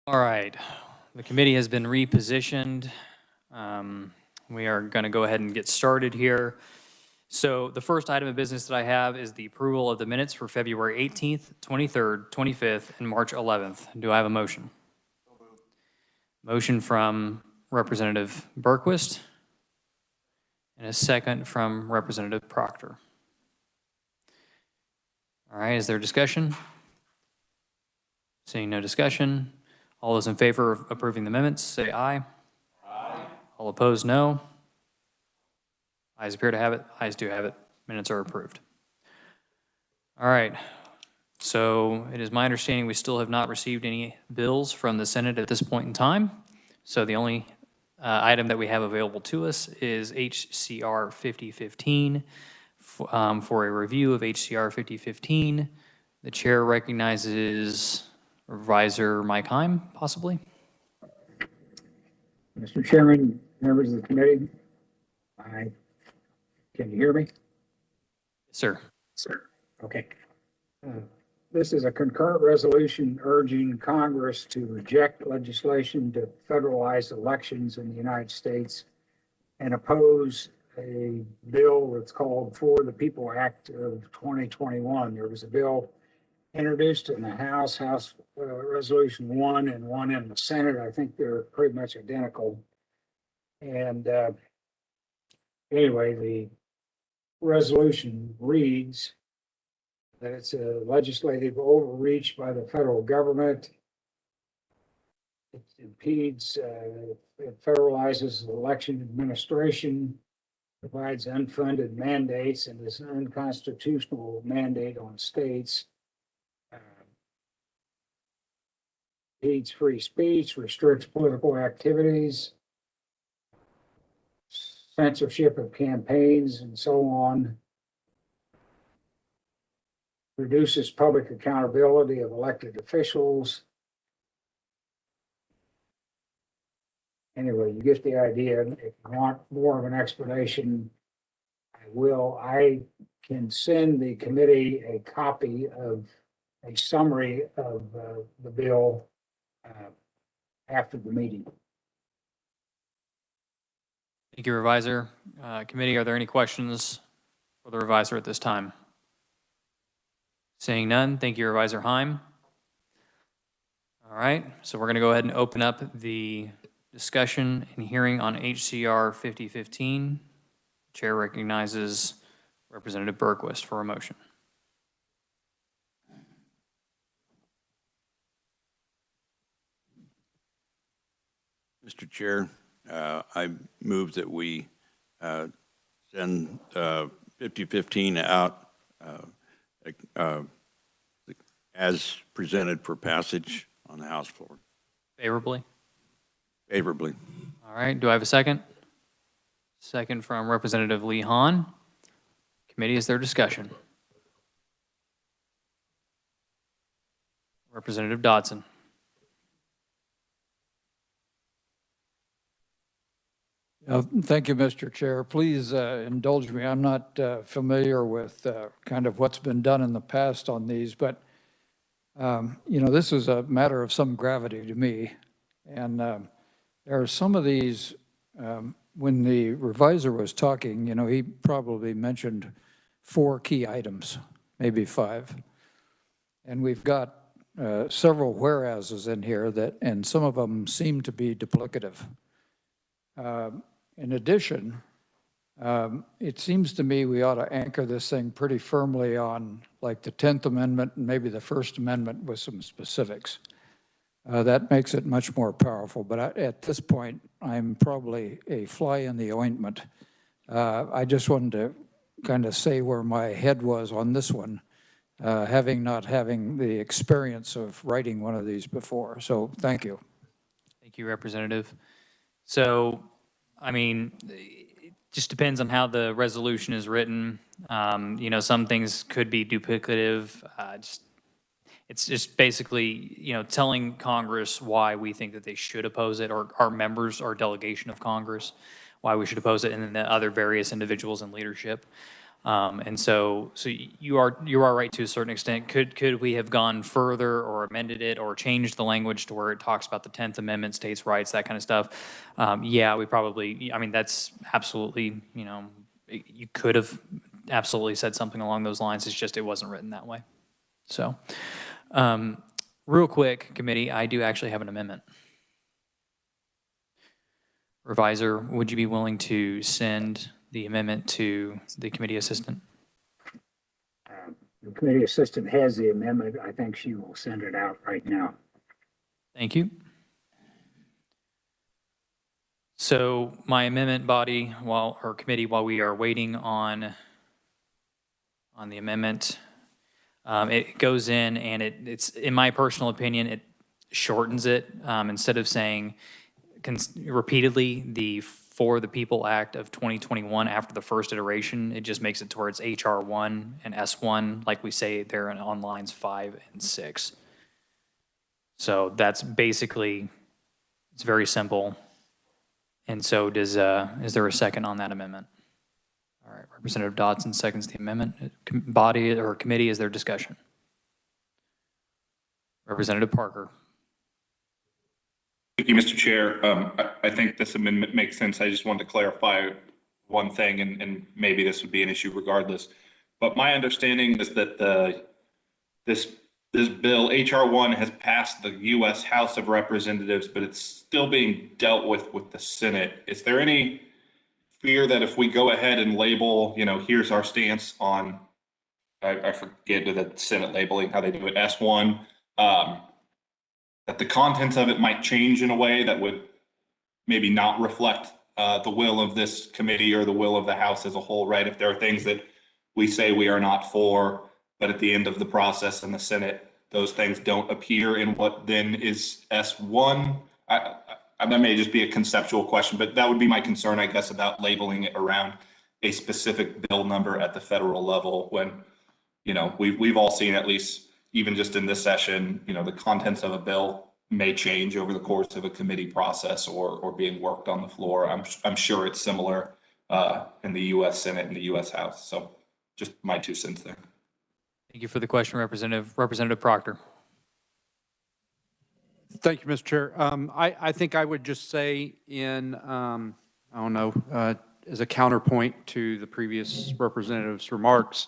All right, the committee has been repositioned. We are going to go ahead and get started here. So the first item of business that I have is the approval of the minutes for February 18th, 23rd, 25th, and March 11th. Do I have a motion? Motion from Representative Berquist and a second from Representative Proctor. All right, is there discussion? Seeing no discussion, all those in favor of approving the minutes, say aye. Aye. All opposed, no. Ayes appear to have it. Ayes do have it. Minutes are approved. All right. So it is my understanding we still have not received any bills from the Senate at this point in time. So the only item that we have available to us is HCR 5015. For a review of HCR 5015, the chair recognizes Revisor Mike Heim, possibly. Mr. Chairman, members of the committee, can you hear me? Sir. Sir. Okay. This is a concurrent resolution urging Congress to reject legislation to federalize elections in the United States and oppose a bill that's called For the People Act of 2021. There was a bill introduced in the House Resolution 1 and one in the Senate. I think they're pretty much identical. And anyway, the resolution reads that it's a legislative overreach by the federal government. It impedes, it federalizes election administration, provides unfunded mandates, and is an unconstitutional mandate on states. Impedes free speech, restricts political activities, censorship of campaigns, and so on. Reduces public accountability of elected officials. Anyway, you get the idea. If you want more of an explanation, I will. I can send the committee a copy of a summary of the bill after the meeting. Thank you, Revisor. Committee, are there any questions for the Revisor at this time? Seeing none, thank you, Revisor Heim. All right, so we're going to go ahead and open up the discussion and hearing on HCR 5015. Chair recognizes Representative Berquist for a motion. Mr. Chair, I move that we send 5015 out as presented for passage on the House floor. Favorably? Favorably. All right, do I have a second? Second from Representative Lee Hahn. Committee, is there discussion? Representative Dodson. Thank you, Mr. Chair. Please indulge me. I'm not familiar with kind of what's been done in the past on these, but you know, this is a matter of some gravity to me. And there are some of these, when the revisor was talking, you know, he probably mentioned 4 key items, maybe 5. And we've got several whereases in here that, and some of them seem to be duplicative. In addition, it seems to me we ought to anchor this thing pretty firmly on like the 10th Amendment and maybe the First Amendment with some specifics. That makes it much more powerful, but at this point, I'm probably a fly in the ointment. I just wanted to kind of say where my head was on this one, not having the experience of writing one of these before. So thank you. Thank you, Representative. So, I mean, it just depends on how the resolution is written. You know, some things could be duplicative. It's just basically, you know, telling Congress why we think that they should oppose it, or our members, our delegation of Congress, why we should oppose it, and then the other various individuals in leadership. And so you are right to a certain extent. Could we have gone further or amended it or changed the language to where it talks about the 10th Amendment, states' rights, that kind of stuff? Yeah, we probably, I mean, that's absolutely, you know, you could have absolutely said something along those lines. It's just it wasn't written that way. So, real quick, committee, I do actually have an amendment. Revisor, would you be willing to send the amendment to the committee assistant? The committee assistant has the amendment. I think she will send it out right now. Thank you. So my amendment body, or committee, while we are waiting on the amendment, it goes in and it's, in my personal opinion, it shortens it. Instead of saying repeatedly the For the People Act of 2021 after the first iteration, it just makes it towards HR 1 and S1, like we say there on lines 5 and 6. So that's basically, it's very simple. And so is there a second on that amendment? All right, Representative Dodson seconds the amendment. Body or committee, is there discussion? Representative Parker. Thank you, Mr. Chair. I think this amendment makes sense. I just wanted to clarify one thing, and maybe this would be an issue regardless. But my understanding is that this bill, HR 1, has passed the U.S. House of Representatives, but it's still being dealt with the Senate. Is there any fear that if we go ahead and label, you know, here's our stance on, I forget the Senate labeling, how they do it, S1, that the contents of it might change in a way that would maybe not reflect the will of this committee or the will of the House as a whole, right? If there are things that we say we are not for, but at the end of the process in the Senate, those things don't appear in what then is S1. That may just be a conceptual question, but that would be my concern, I guess, about labeling it around a specific bill number at the federal level when, you know, we've all seen, at least even just in this session, you know, the contents of a bill may change over the course of a committee process or being worked on the floor. I'm sure it's similar in the U.S. Senate and the U.S. House. So just my 2 cents there. Thank you for the question, Representative Proctor. Thank you, Mr. Chair. I think I would just say in, I don't know, as a counterpoint to the previous representative's remarks,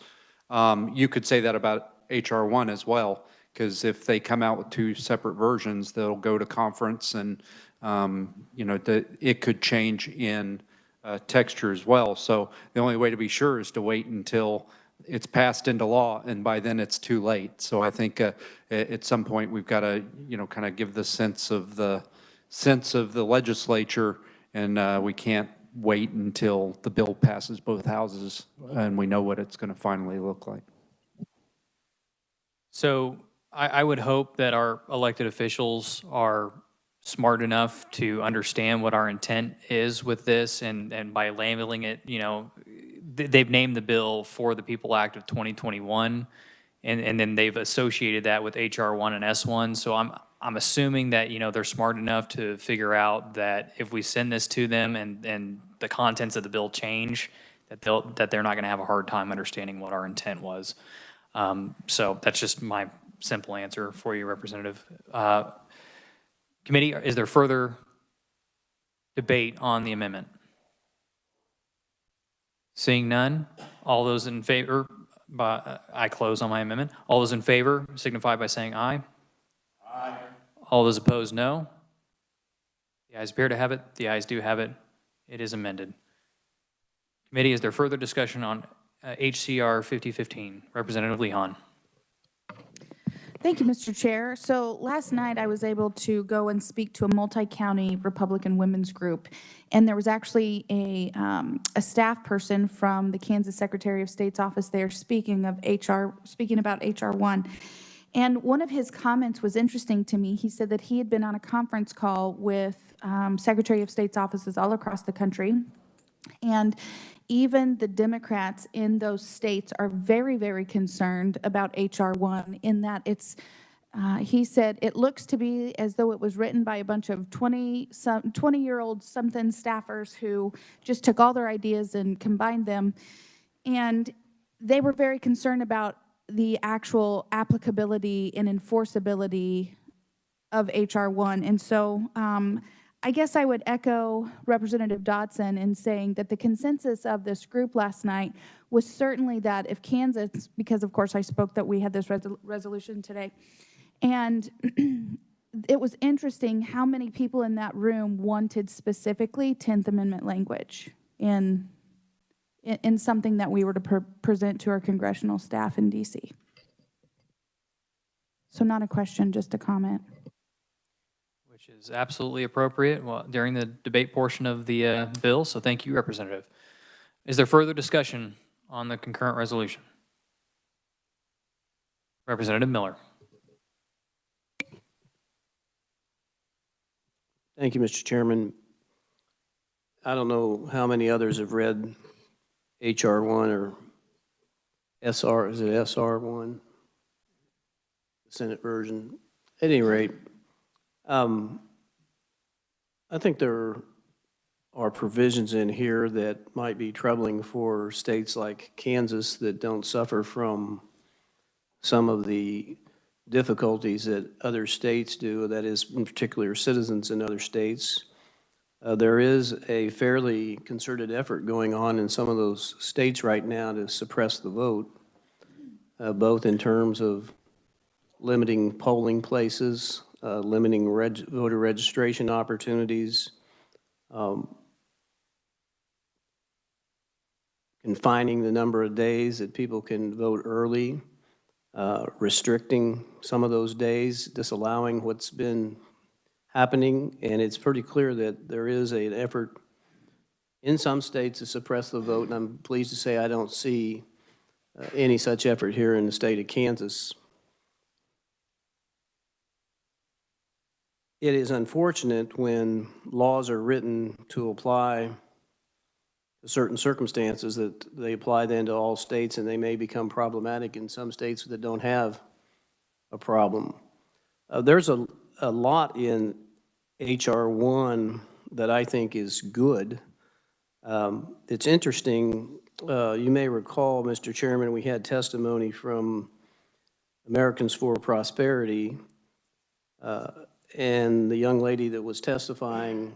you could say that about HR 1 as well, because if they come out with 2 separate versions, they'll go to conference and, you know, it could change in texture as well. So the only way to be sure is to wait until it's passed into law, and by then it's too late. So I think at some point we've got to, you know, kind of give the sense of the legislature, and we can't wait until the bill passes both houses and we know what it's going to finally look like. So I would hope that our elected officials are smart enough to understand what our intent is with this, and by labeling it, you know, they've named the bill For the People Act of 2021, and then they've associated that with HR 1 and S1. So I'm assuming that, you know, they're smart enough to figure out that if we send this to them and the contents of the bill change, that they're not going to have a hard time understanding what our intent was. So that's just my simple answer for you, Representative. Committee, is there further debate on the amendment? Seeing none, all those in favor, I close on my amendment. All those in favor signify by saying aye. Aye. All those opposed, no. The ayes appear to have it. The ayes do have it. It is amended. Committee, is there further discussion on HCR 5015? Representative Lehan. Thank you, Mr. Chair. So last night I was able to go and speak to a multi-county Republican women's group, and there was actually a staff person from the Kansas Secretary of State's office there speaking about HR 1. And one of his comments was interesting to me. He said that he had been on a conference call with Secretary of State's offices all across the country, and even the Democrats in those states are very, very concerned about HR 1 in that it's, he said, it looks to be as though it was written by a bunch of 20-year-old something staffers who just took all their ideas and combined them. And they were very concerned about the actual applicability and enforceability of HR 1. And so I guess I would echo Representative Dodson in saying that the consensus of this group last night was certainly that if Kansas, because of course I spoke that we had this resolution today, and it was interesting how many people in that room wanted specifically 10th Amendment language in something that we were to present to our congressional staff in DC. So not a question, just a comment. Which is absolutely appropriate during the debate portion of the bill, so thank you, Representative. Is there further discussion on the concurrent resolution? Representative Miller. Thank you, Mr. Chairman. I don't know how many others have read HR 1 or SR, is it SR 1? The Senate version. At any rate, I think there are provisions in here that might be troubling for states like Kansas that don't suffer from some of the difficulties that other states do, that is, in particular, citizens in other states. There is a fairly concerted effort going on in some of those states right now to suppress the vote, both in terms of limiting polling places, limiting voter registration opportunities, confining the number of days that people can vote early, restricting some of those days, disallowing what's been happening. And it's pretty clear that there is an effort in some states to suppress the vote, and I'm pleased to say I don't see any such effort here in the state of Kansas. It is unfortunate when laws are written to apply to certain circumstances that they apply then to all states, and they may become problematic in some states that don't have a problem. There's a lot in HR 1 that I think is good. It's interesting, you may recall, Mr. Chairman, we had testimony from Americans for Prosperity, and the young lady that was testifying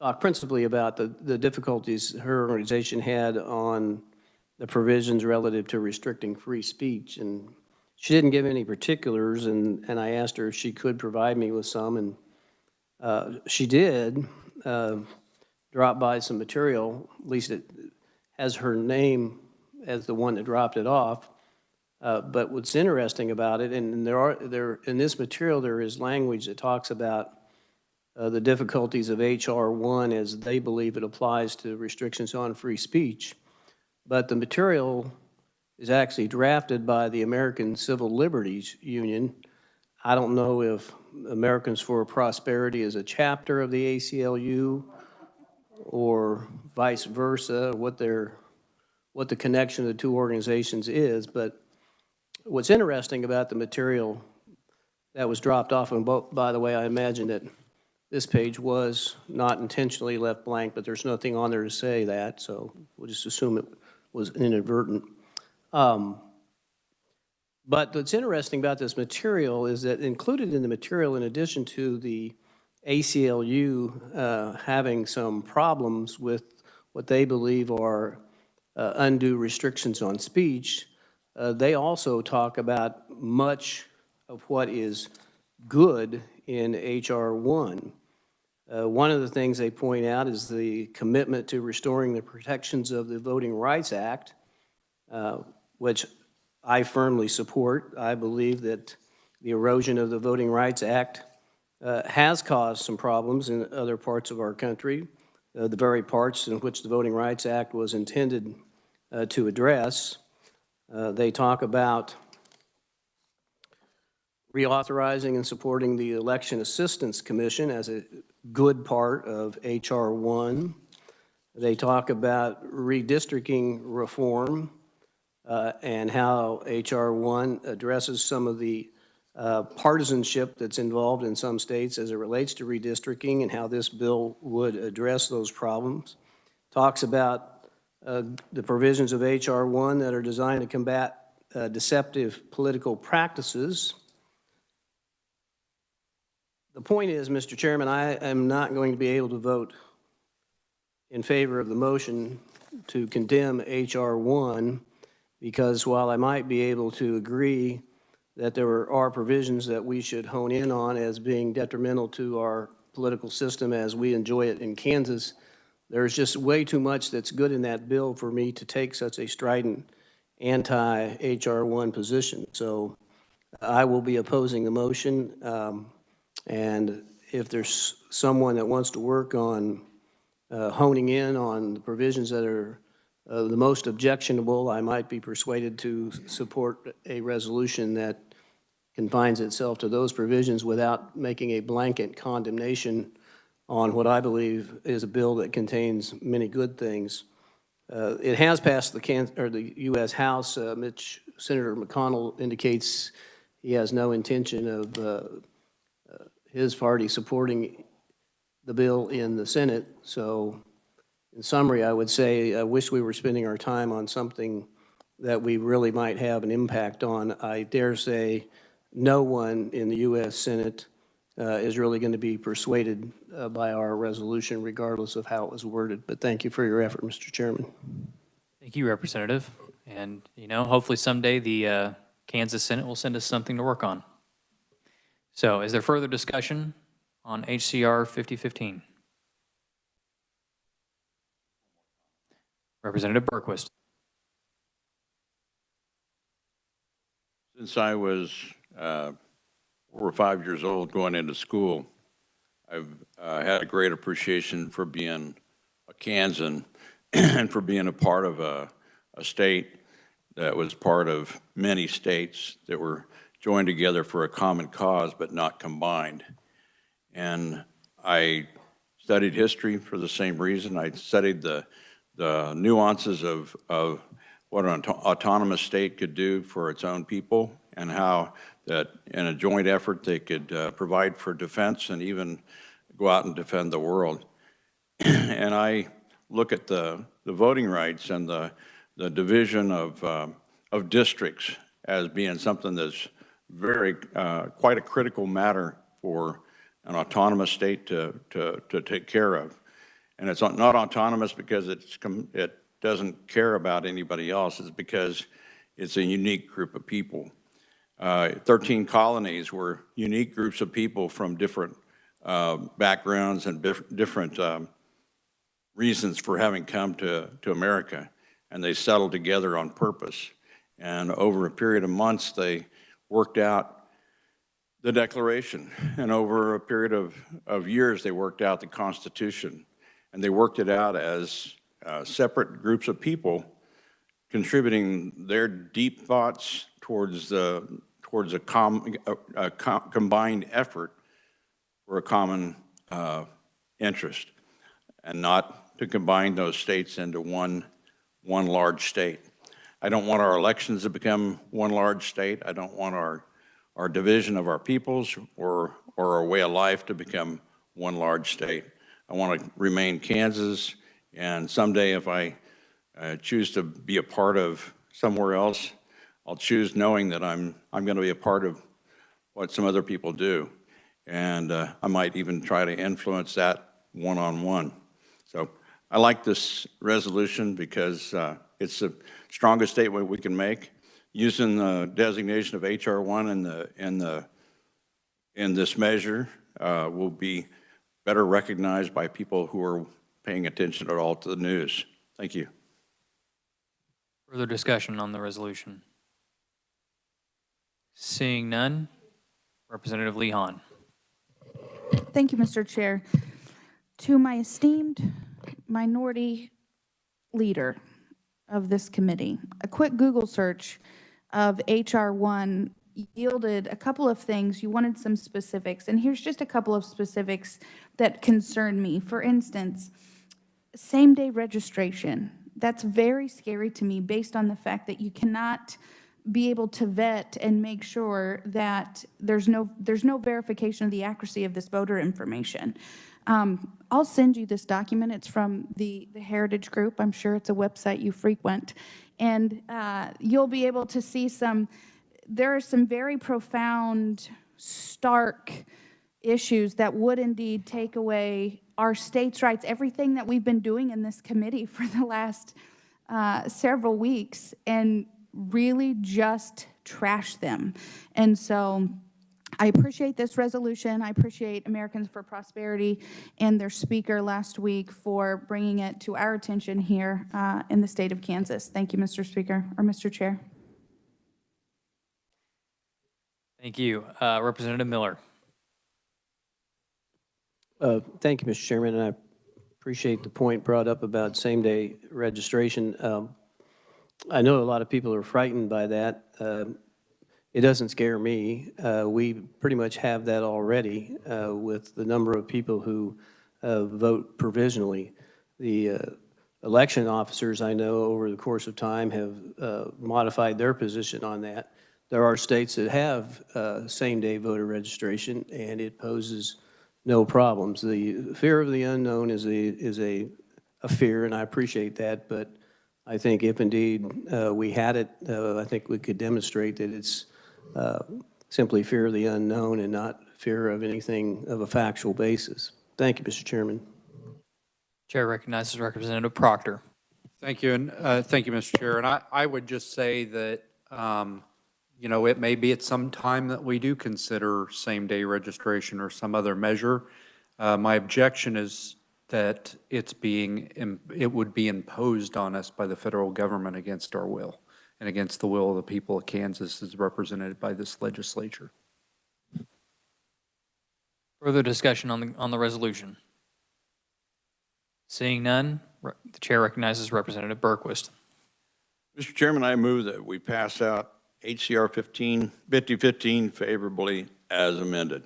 talked principally about the difficulties her organization had on the provisions relative to restricting free speech. And she didn't give any particulars, and I asked her if she could provide me with some, and she did drop by some material. At least it has her name as the one that dropped it off. But what's interesting about it, and in this material there is language that talks about the difficulties of HR 1 as they believe it applies to restrictions on free speech. But the material is actually drafted by the American Civil Liberties Union. I don't know if Americans for Prosperity is a chapter of the ACLU or vice versa, what the connection of the two organizations is. But what's interesting about the material that was dropped off, and by the way, I imagine that this page was not intentionally left blank, but there's nothing on there to say that, so we'll just assume it was inadvertent. But what's interesting about this material is that included in the material, in addition to the ACLU having some problems with what they believe are undue restrictions on speech, they also talk about much of what is good in HR 1. One of the things they point out is the commitment to restoring the protections of the Voting Rights Act, which I firmly support. I believe that the erosion of the Voting Rights Act has caused some problems in other parts of our country, the very parts in which the Voting Rights Act was intended to address. They talk about reauthorizing and supporting the Election Assistance Commission as a good part of HR 1. They talk about redistricting reform and how HR 1 addresses some of the partisanship that's involved in some states as it relates to redistricting and how this bill would address those problems. Talks about the provisions of H.R. 1 that are designed to combat deceptive political practices. The point is, Mr. Chairman, I am not going to be able to vote in favor of the motion to condemn H.R. 1 because while I might be able to agree that there are provisions that we should hone in on as being detrimental to our political system as we enjoy it in Kansas, there's just way too much that's good in that bill for me to take such a strident anti-H.R. 1 position. So I will be opposing the motion. And if there's someone that wants to work on honing in on the provisions that are the most objectionable, I might be persuaded to support a resolution that confines itself to those provisions without making a blanket condemnation on what I believe is a bill that contains many good things. It has passed the U.S. House. Senator McConnell indicates he has no intention of his party supporting the bill in the Senate. So in summary, I would say I wish we were spending our time on something that we really might have an impact on. I dare say no one in the U.S. Senate is really going to be persuaded by our resolution, regardless of how it was worded. But thank you for your effort, Mr. Chairman. Thank you, Representative. And, you know, hopefully someday the Kansas Senate will send us something to work on. So is there further discussion on HCR 5015? Representative Berquist. Since I was 4 or 5 years old going into school, I've had a great appreciation for being a Kansan and for being a part of a state that was part of many states that were joined together for a common cause but not combined. And I studied history for the same reason. I studied the nuances of what an autonomous state could do for its own people and how that in a joint effort they could provide for defense and even go out and defend the world. And I look at the voting rights and the division of districts as being something that's very quite a critical matter for an autonomous state to take care of. And it's not autonomous because it doesn't care about anybody else. It's because it's a unique group of people. 13 colonies were unique groups of people from different backgrounds and different reasons for having come to America. And they settled together on purpose. And over a period of months, they worked out the Declaration. And over a period of years, they worked out the Constitution. And they worked it out as separate groups of people contributing their deep thoughts towards a combined effort for a common interest, and not to combine those states into one large state. I don't want our elections to become one large state. I don't want our division of our peoples or our way of life to become one large state. I want to remain Kansas, and someday if I choose to be a part of somewhere else, I'll choose knowing that I'm going to be a part of what some other people do. And I might even try to influence that one-on-one. So I like this resolution because it's the strongest statement we can make. Using the designation of H.R. 1 in this measure will be better recognized by people who are paying attention at all to the news. Thank you. Further discussion on the resolution? Seeing none, Representative Lee Hahn. Thank you, Mr. Chair. To my esteemed minority leader of this committee, a quick Google search of H.R. 1 yielded a couple of things. You wanted some specifics, and here's just a couple of specifics that concern me. For instance, same-day registration. That's very scary to me based on the fact that you cannot be able to vet and make sure that there's no verification of the accuracy of this voter information. I'll send you this document. It's from the Heritage Group. I'm sure it's a website you frequent. And you'll be able to see there are some very profound, stark issues that would indeed take away our states' rights, everything that we've been doing in this committee for the last several weeks, and really just trash them. And so I appreciate this resolution. I appreciate Americans for Prosperity and their speaker last week for bringing it to our attention here in the state of Kansas. Thank you, Mr. Speaker, or Mr. Chair. Thank you. Representative Miller. Thank you, Mr. Chairman, and I appreciate the point brought up about same-day registration. I know a lot of people are frightened by that. It doesn't scare me. We pretty much have that already with the number of people who vote provisionally. The election officers, I know, over the course of time have modified their position on that. There are states that have same-day voter registration, and it poses no problems. The fear of the unknown is a fear, and I appreciate that, but I think if indeed we had it, I think we could demonstrate that it's simply fear of the unknown and not fear of anything of a factual basis. Thank you, Mr. Chairman. Chair recognizes Representative Proctor. Thank you, and thank you, Mr. Chair. And I would just say that, you know, it may be at some time that we do consider same-day registration or some other measure. My objection is that it would be imposed on us by the federal government against our will and against the will of the people of Kansas as represented by this legislature. Further discussion on the resolution? Seeing none, the chair recognizes Representative Berquist. Mr. Chairman, I move that we pass out HCR 5015 favorably as amended.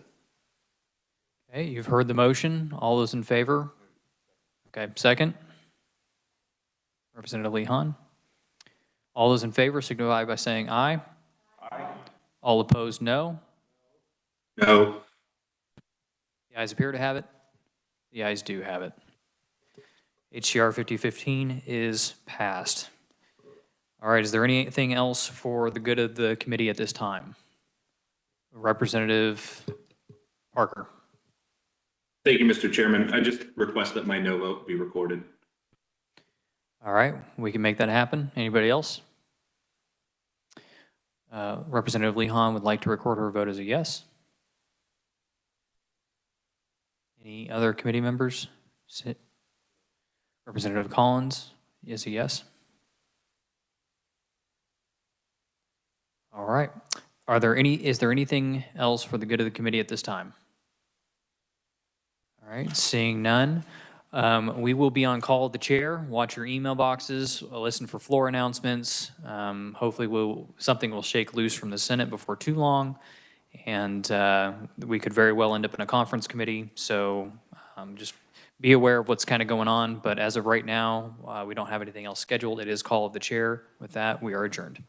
Okay, you've heard the motion. All those in favor? Okay, second. Representative Lehan. All those in favor signify by saying aye. Aye. All opposed, no. No. The ayes appear to have it. The ayes do have it. HCR 5015 is passed. All right, is there anything else for the good of the committee at this time? Representative Parker. Thank you, Mr. Chairman. I just request that my no vote be recorded. All right, we can make that happen. Anybody else? Representative Lehan would like to record her vote as a yes. Any other committee members? Representative Collins is a yes. All right. Is there anything else for the good of the committee at this time? All right, seeing none, we will be on call with the chair. Watch your email boxes, listen for floor announcements. Hopefully something will shake loose from the Senate before too long, and we could very well end up in a conference committee. So just be aware of what's kind of going on. But as of right now, we don't have anything else scheduled. It is call of the chair. With that, we are adjourned.